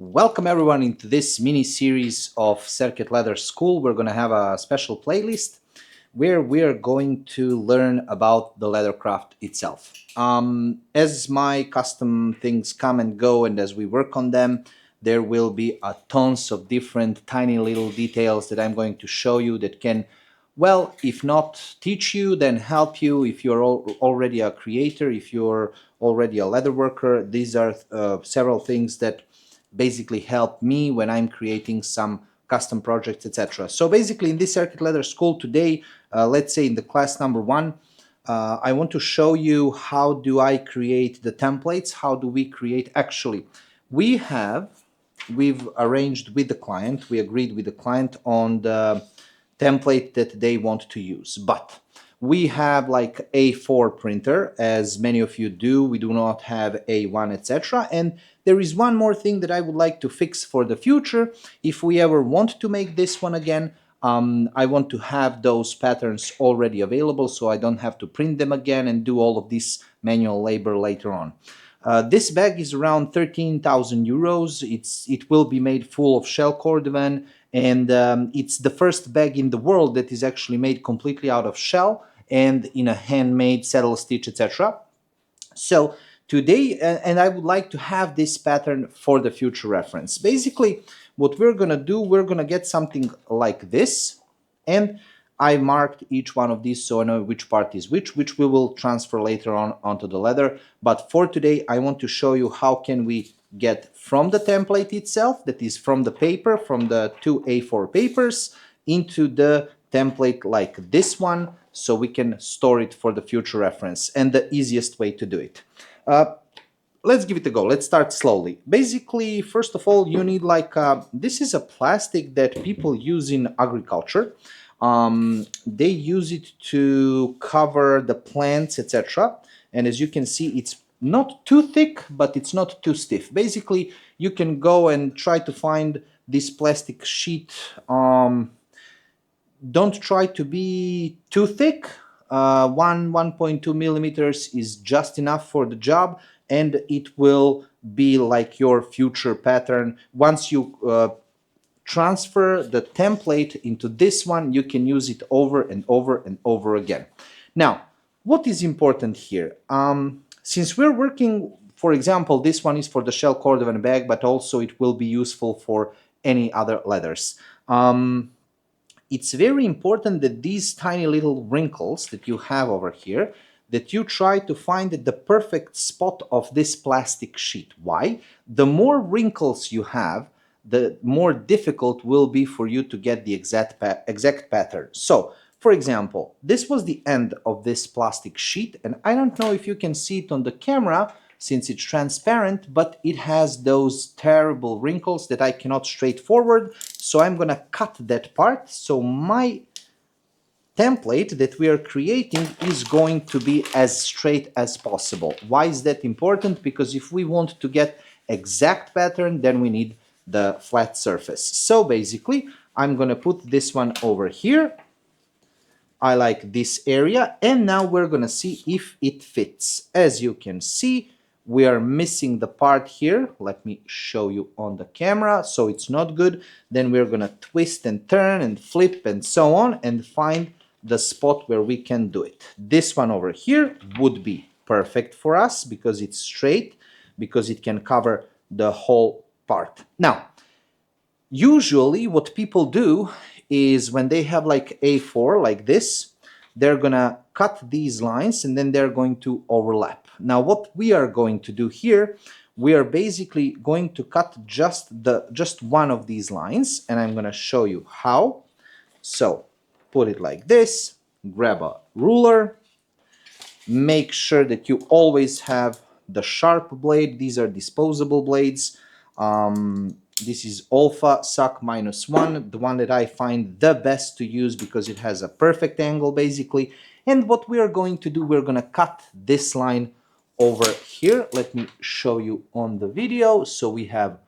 Welcome everyone into this mini series of Serqet Leather School. We're going to have a special playlist where we're going to learn about the Leathercraft itself. As my custom things come and go and as we work on them, there will be a tons of different tiny little details that I'm going to show you that can, well, if not teach you, then help you. If you're already a creator, if you're already a leather worker, these are several things that basically help me when I'm creating some custom projects, etc. So basically in this Serqet Leather School today, let's say in the class number 1, I want to show you how do I create the templates, how do we create actually. We've arranged with the client, we agreed with the client on the template that they want to use, but we have like A4 printer, as many of you do. We do not have A1, etc. And there is one more thing that I would like to fix for the future. If we ever want to make this one again, I want to have those patterns already available so I don't have to print them again and do all of this manual labor later on. This bag is around 13,000 euros. It will be made full of shell cordovan, and it's the first bag in the world that is actually made completely out of shell and in a handmade saddle stitch, etc. So today, and I would like to have this pattern for the future reference. Basically, what we're going to do, we're going to get something like this, and I marked each one of these so I know which part is which we will transfer later on onto the leather. But for today, I want to show you how can we get from the template itself, that is from the paper, from the 2 A4 papers, into the template like this one, so we can store it for the future reference, and the easiest way to do it. Let's give it a go. Let's start slowly. Basically, first of all, you need like, this is a plastic that people use in agriculture. They use it to cover the plants, etc. And as you can see, it's not too thick, but it's not too stiff. Basically, you can go and try to find this plastic sheet. Don't try to be too thick. 1.2 millimeters is just enough for the job, and it will be like your future pattern. Once you transfer the template into this one, you can use it over and over and over again. Now, what is important here? Since we're working, for example, this one is for the shell cordovan bag, but also it will be useful for any other leathers. It's very important that these tiny little wrinkles that you have over here, that you try to find the perfect spot of this plastic sheet. Why? The more wrinkles you have, the more difficult will be for you to get the exact pattern. So, for example, this was the end of this plastic sheet, and I don't know if you can see it on the camera since it's transparent, but it has those terrible wrinkles that I cannot straight forward. So I'm gonna cut that part. So my template that we are creating is going to be as straight as possible. Why is that important? Because if we want to get exact pattern, then we need the flat surface. So basically, I'm gonna put this one over here. I like this area, and now we're gonna see if it fits. As you can see, we are missing the part here. Let me show you on the camera. So it's not good. Then we're gonna twist and turn and flip and so on and find the spot where we can do it. This one over here would be perfect for us because it's straight, because it can cover the whole part. Now, usually what people do is when they have like A4 like this, they're gonna cut these lines and then they're going to overlap. Now what we are going to do here, we are basically going to cut just one of these lines, and I'm gonna show you how. So put it like this, grab a ruler, make sure that you always have the sharp blade. These are disposable blades. This is Alpha Suck -1, the one that I find the best to use because it has a perfect angle basically. And what we are going to do, we're going to cut this line over here. Let me show you on the video. So we have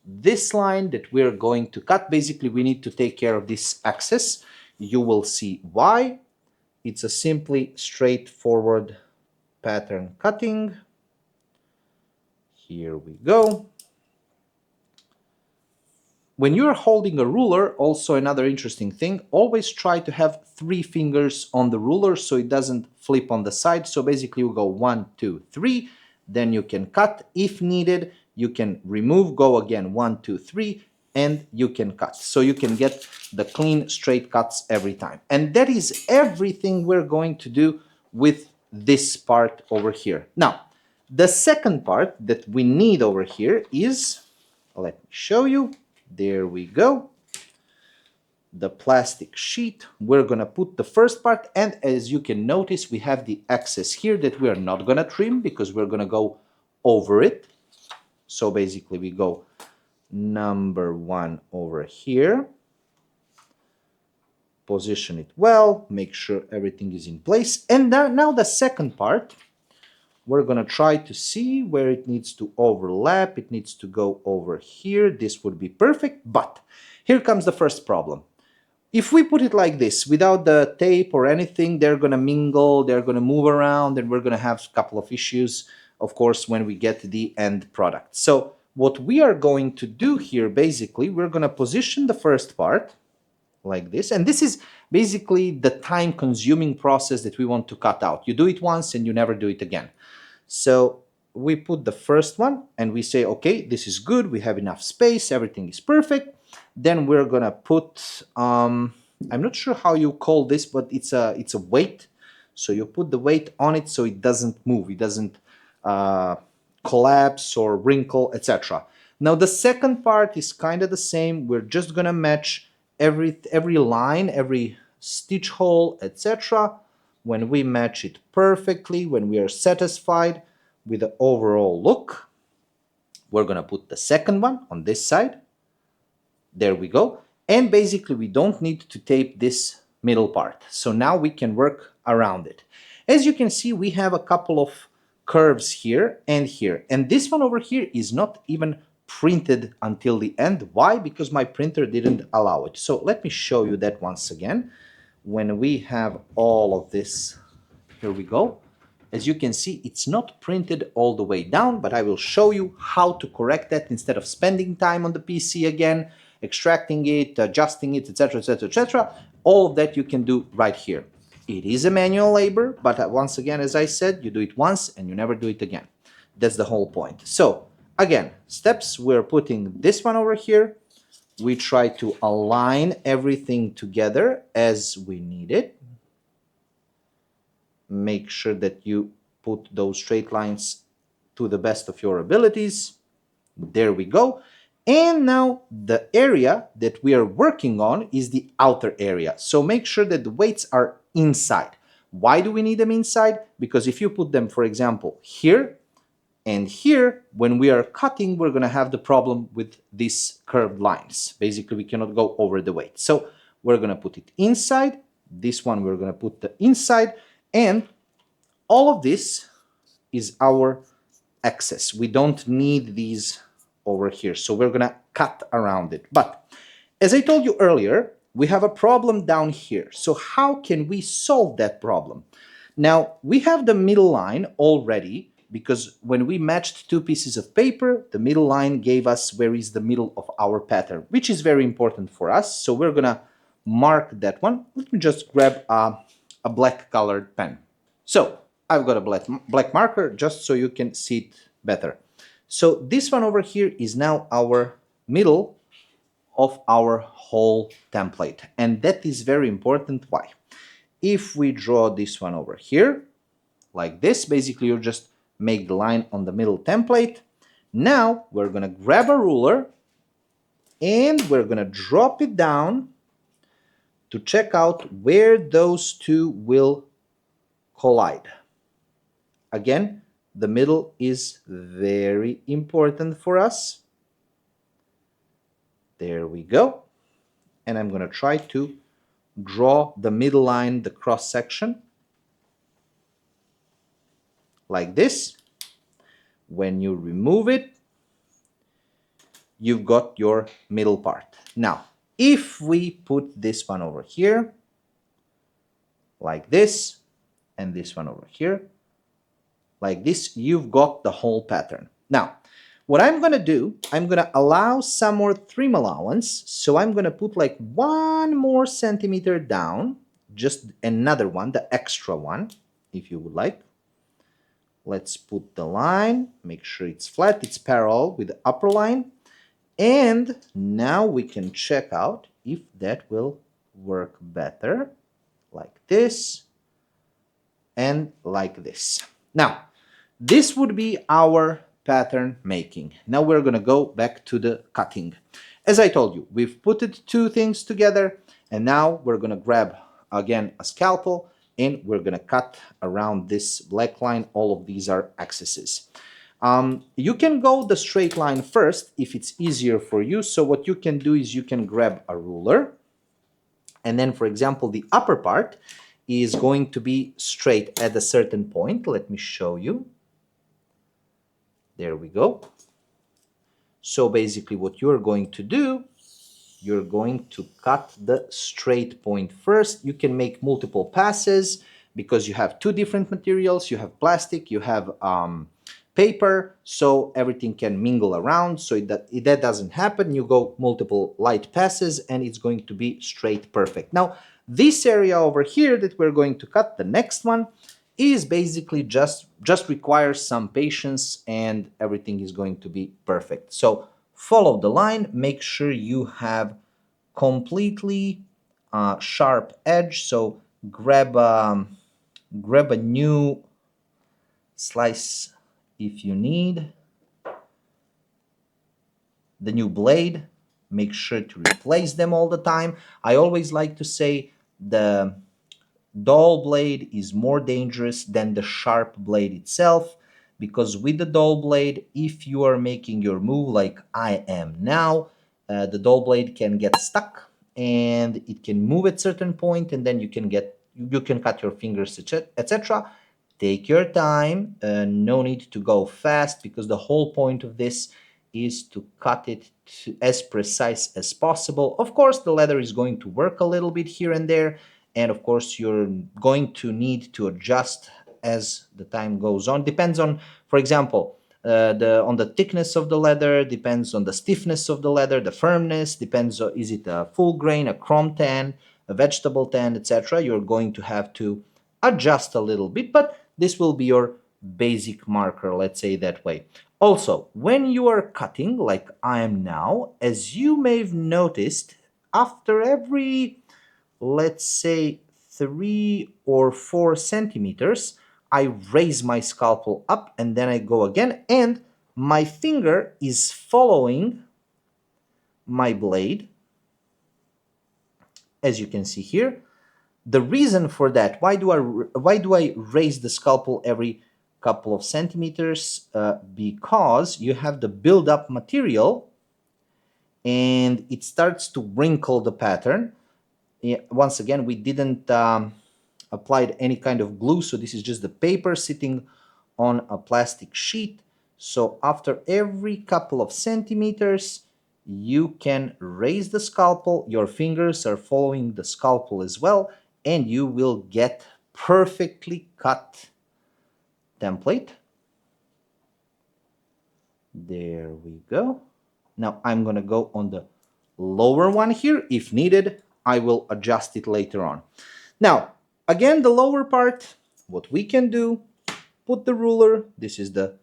this line that we're going to cut. Basically, we need to take care of this axis. You will see why. It's a simply straightforward pattern cutting. Here we go. when you're holding a ruler, also another interesting thing, always try to have 3 fingers on the ruler so it doesn't flip on the side. So basically you go 1, 2, 3, then you can cut if needed, you can remove, go again 1, 2, 3, and you can cut. So you can get the clean straight cuts every time. And that is everything we're going to do with this part over here. Now, the second part that we need over here is, let me show you. There we go. The plastic sheet. We're going to put the first part, and as you can notice, we have the excess here that we are not going to trim because we're going to go over it. So basically we go number 1 over here. Position it well, make sure everything is in place. And now the second part, we're going to try to see where it needs to overlap. It needs to go over here. This would be perfect, but here comes the first problem. If we put it like this, without the tape or anything, they're going to mingle, they're going to move around, and we're going to have a couple of issues, of course, when we get to the end product. So what we are going to do here, basically, we're going to position the first part like this. And this is basically the time-consuming process that we want to cut out. You do it once and you never do it again. So we put the first one and we say, okay, this is good. We have enough space. Everything is perfect. Then we're going to put, I'm not sure how you call this, but it's a weight. So you put the weight on it so it doesn't move. It doesn't collapse or wrinkle, etc. Now the second part is kind of the same. We're just going to match every line, every stitch hole, etc. When we match it perfectly, when we are satisfied with the overall look, we're going to put the second one on this side. There we go. And basically we don't need to tape this middle part. So now we can work around it. As you can see, we have a couple of curves here and here. And this one over here is not even printed until the end. Why? Because my printer didn't allow it. So let me show you that once again. When we have all of this, here we go. As you can see, it's not printed all the way down, but I will show you how to correct that instead of spending time on the PC again, extracting it, adjusting it, etc., etc., etc. All of that you can do right here. It is a manual labor, but once again, as I said, you do it once and you never do it again. That's the whole point. So again, steps, we're putting this one over here. We try to align everything together as we need it. Make sure that you put those straight lines to the best of your abilities. There we go. And now the area that we are working on is the outer area. So make sure that the weights are inside. Why do we need them inside? Because if you put them, for example, here and here, when we are cutting, we're going to have the problem with these curved lines. Basically, we cannot go over the weight. So we're going to put it inside. This one, we're going to put the inside. And all of this is our excess. We don't need these over here. So we're going to cut around it. But as I told you earlier, we have a problem down here. So how can we solve that problem? Now, we have the middle line already, because when we matched 2 pieces of paper, the middle line gave us where is the middle of our pattern, which is very important for us. So we're going to mark that one. Let me just grab a black colored pen. So I've got a black marker just so you can see it better. So this one over here is now our middle of our whole template. And that is very important. Why? If we draw this one over here, like this, basically you just make the line on the middle template. Now we're going to grab a ruler and we're going to drop it down to check out where those two will collide. Again, the middle is very important for us. There we go. And I'm going to try to draw the middle line, the cross section, like this. When you remove it, you've got your middle part. Now, if we put this one over here, like this, and this one over here, like this, you've got the whole pattern. Now, What I'm going to do, I'm going to allow some more trim allowance. So I'm going to put like 1 more centimeter down, just another one, the extra one, if you would like. Let's put the line, make sure it's flat, it's parallel with the upper line. And now we can check out if that will work better, like this and like this. Now, this would be our pattern making. Now we're going to go back to the cutting. As I told you, we've put it two things together, and now we're going to grab again a scalpel and we're going to cut around this black line. All of these are axes. You can go the straight line first if it's easier for you. So what you can do is you can grab a ruler, and then, for example, the upper part is going to be straight at a certain point. Let me show you. There we go. So basically what you're going to do, you're going to cut the straight point first. You can make multiple passes because you have two different materials. You have plastic, you have paper, so everything can mingle around. So that doesn't happen. You go multiple light passes and it's going to be straight perfect. Now, this area over here that we're going to cut, the next one, is basically just requires some patience and everything is going to be perfect. So follow the line, make sure you have completely sharp edge. So grab a new slice if you need. The new blade, make sure to replace them all the time. I always like to say the dull blade is more dangerous than the sharp blade itself, because with the dull blade, if you are making your move like I am now, the dull blade can get stuck and it can move at certain point, and then you can cut your fingers, etc. Take your time, no need to go fast, because the whole point of this is to cut it as precise as possible. Of course, the leather is going to work a little bit here and there, and of course you're going to need to adjust as the time goes on. Depends on, for example, on the thickness of the leather, depends on the stiffness of the leather, the firmness, depends on, is it a full grain, a chrome tan, a vegetable tan, etc. You're going to have to adjust a little bit, but this will be your basic marker, let's say that way. Also, when you are cutting like I am now, as you may have noticed, after every, let's say, 3 or 4 centimeters, I raise my scalpel up and then I go again, and my finger is following my blade, as you can see here. The reason for that, why do I raise the scalpel every couple of centimeters? Because you have the build-up material and it starts to wrinkle the pattern. Once again, we didn't applied any kind of glue, so this is just the paper sitting on a plastic sheet. So after every couple of centimeters, you can raise the scalpel, your fingers are following the scalpel as well, and you will get perfectly cut template. There we go. Now I'm gonna go on the lower one here. If needed, I will adjust it later on. Now, again, the lower part, what we can do, put the ruler, this is the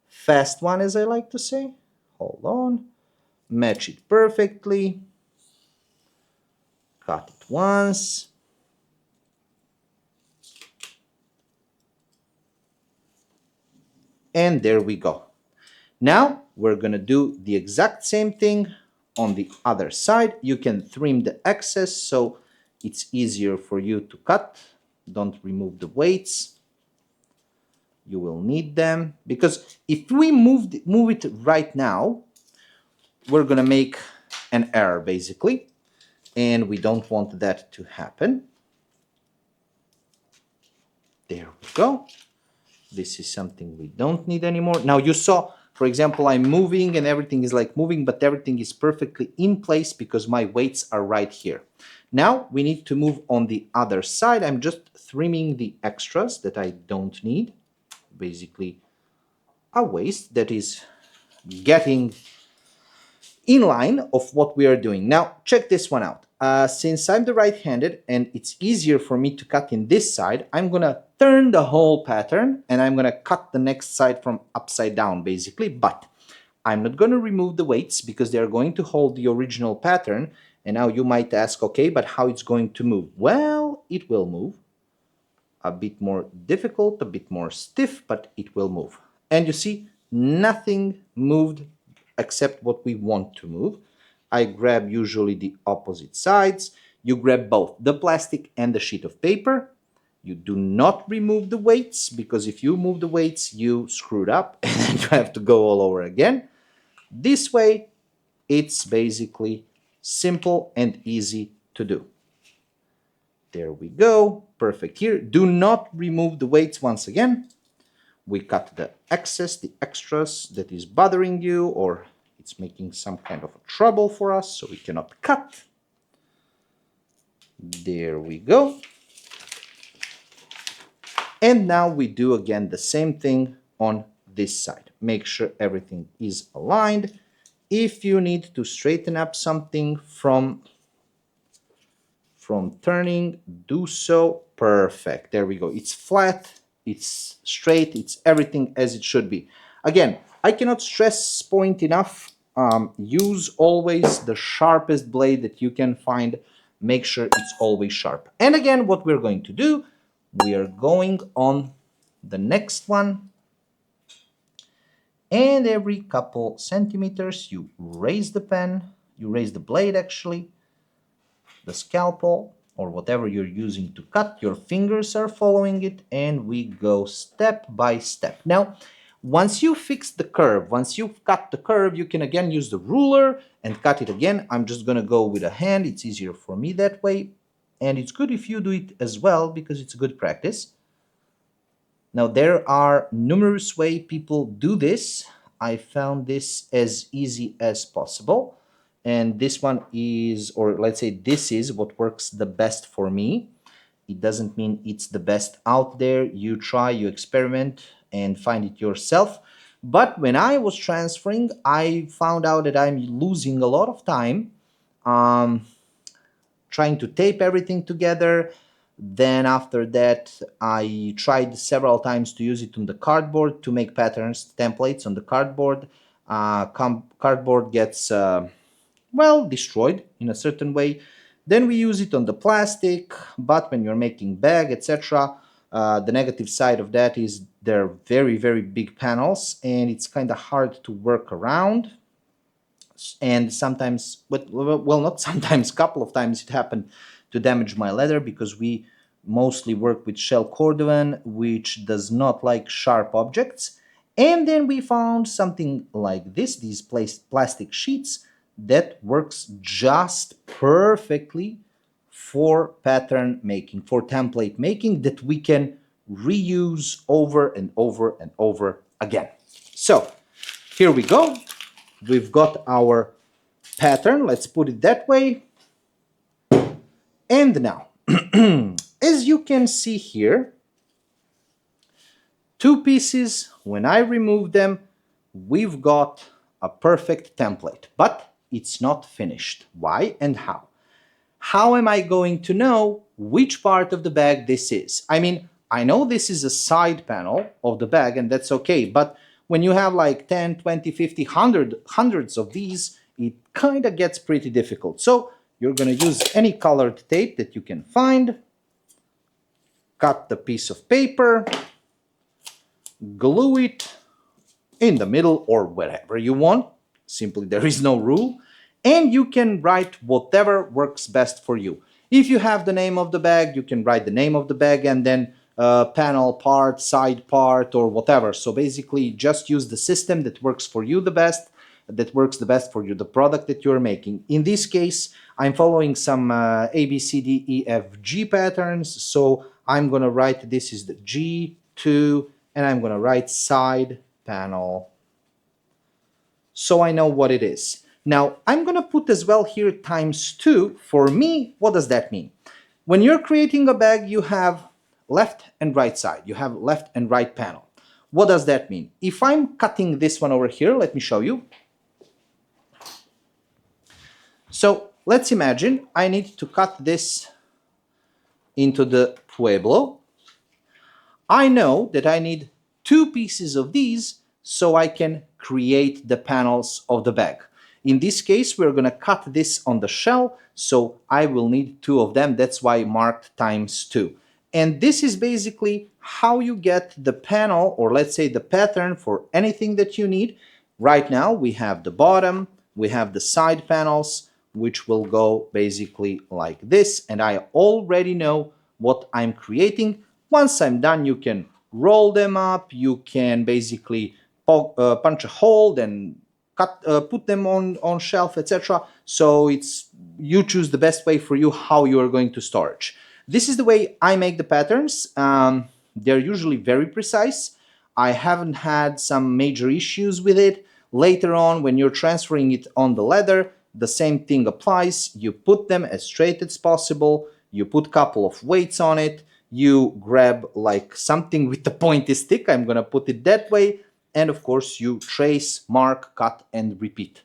fast one as I like to say, hold on, match it perfectly, cut it once, and there we go. Now we're gonna do the exact same thing on the other side. You can trim the excess so it's easier for you to cut. Don't remove the weights. You will need them, because if we move it right now, we're gonna make an error basically, and we don't want that to happen. There we go. This is something we don't need anymore. Now you saw, for example, I'm moving and everything is like moving, but everything is perfectly in place because my weights are right here. Now we need to move on the other side. I'm just trimming the extras that I don't need. Basically a waste that is getting in line of what we are doing. Now, check this one out. Since I'm the right-handed and it's easier for me to cut in this side, I'm gonna turn the whole pattern and I'm gonna cut the next side from upside down, basically, but I'm not gonna remove the weights because they're going to hold the original pattern. And now you might ask, okay, but how it's going to move? Well, it will move. A bit more difficult, a bit more stiff, but it will move. And you see, nothing moved except what we want to move. I grab usually the opposite sides. You grab both the plastic and the sheet of paper. You do not remove the weights, because if you move the weights, you screwed up and then you have to go all over again. This way, it's basically simple and easy to do. There we go. Perfect here. Do not remove the weights once again. We cut the excess, the extras that is bothering you or it's making some kind of a trouble for us, so we cannot cut. There we go. And now we do again the same thing on this side. Make sure everything is aligned. If you need to straighten up something from turning, do so. Perfect. There we go. It's flat, it's straight, it's everything as it should be. Again, I cannot stress point enough. Use always the sharpest blade that you can find. Make sure it's always sharp. And again, what we're going to do, we are going on the next one. And every couple centimeters, you raise the pen, you raise the blade actually, the scalpel or whatever you're using to cut, your fingers are following it, and we go step by step. Now, once you fix the curve, once you've cut the curve, you can again use the ruler and cut it again. I'm just gonna go with a hand, it's easier for me that way. And it's good if you do it as well because it's a good practice. Now, there are numerous ways people do this. I found this as easy as possible. And this one is, or let's say this is what works the best for me. It doesn't mean it's the best out there. You try, you experiment, and find it yourself. But when I was transferring, I found out that I'm losing a lot of time trying to tape everything together. Then after that, I tried several times to use it on the cardboard to make patterns, templates on the cardboard. Cardboard gets well, destroyed in a certain way. Then we use it on the plastic, but when you're making bag, etc., the negative side of that is they're very, very big panels, and it's kind of hard to work around. And sometimes, well, not sometimes, couple of times it happened to damage my leather because we mostly work with shell cordovan, which does not like sharp objects. And then we found something like this, these plastic sheets, that works just perfectly for pattern making, for template making, that we can reuse over and over and over again. So here we go. We've got our pattern, let's put it that way. And now, as you can see here, two pieces, when I remove them, we've got a perfect template, but it's not finished. Why and how? How am I going to know which part of the bag this is? I mean, I know this is a side panel of the bag, and that's okay, but when you have like 10, 20, 50, hundreds of these, it kind of gets pretty difficult. So you're going to use any colored tape that you can find, cut the piece of paper, glue it in the middle or wherever you want. Simply, there is no rule. And you can write whatever works best for you. If you have the name of the bag, you can write the name of the bag and then panel part, side part, or whatever. So basically, just use the system that works for you the best, that works the best for you, the product that you're making. In this case, I'm following some A, B, C, D, E, F, G patterns. So I'm going to write, this is the G2, and I'm going to write side panel, so I know what it is. Now, I'm going to put as well here ×2. For me, what does that mean? When you're creating a bag, you have left and right side. You have left and right panel. What does that mean? If I'm cutting this one over here, let me show you. So let's imagine I need to cut this into the Pueblo. I know that I need two pieces of these so I can create the panels of the bag. In this case, we're going to cut this on the shell, so I will need two of them. That's why marked times two. And this is basically how you get the panel, or let's say the pattern for anything that you need. Right now, we have the bottom, we have the side panels, which will go basically like this. And I already know what I'm creating. Once I'm done, you can roll them up, you can basically punch a hole, then put them on shelf, etc. So you choose the best way for you how you are going to storage. This is the way I make the patterns. They're usually very precise. I haven't had some major issues with it. Later on, when you're transferring it on the leather, the same thing applies. You put them as straight as possible. You put a couple of weights on it. You grab like something with the pointy stick. I'm going to put it that way. And of course, you trace, mark, cut, and repeat.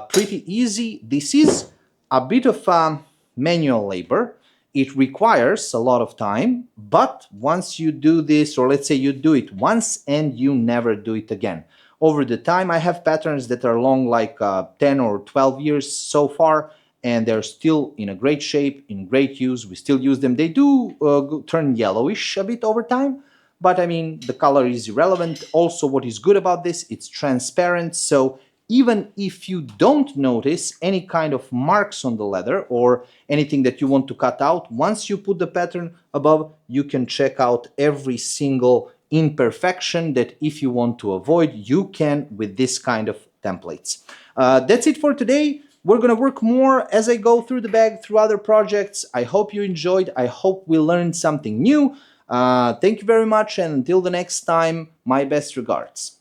Pretty easy. This is a bit of manual labor. It requires a lot of time, but once you do this, or let's say you do it once and you never do it again. Over the time, I have patterns that are long like 10 or 12 years so far, and they're still in a great shape, in great use. We still use them. They do turn yellowish a bit over time, but I mean, the color is irrelevant. Also, what is good about this, it's transparent, so even if you don't notice any kind of marks on the leather or anything that you want to cut out, once you put the pattern above, you can check out every single imperfection that if you want to avoid, you can with this kind of templates. That's it for today. We're going to work more as I go through the bag, through other projects. I hope you enjoyed. I hope we learned something new. Thank you very much, and until the next time, my best regards.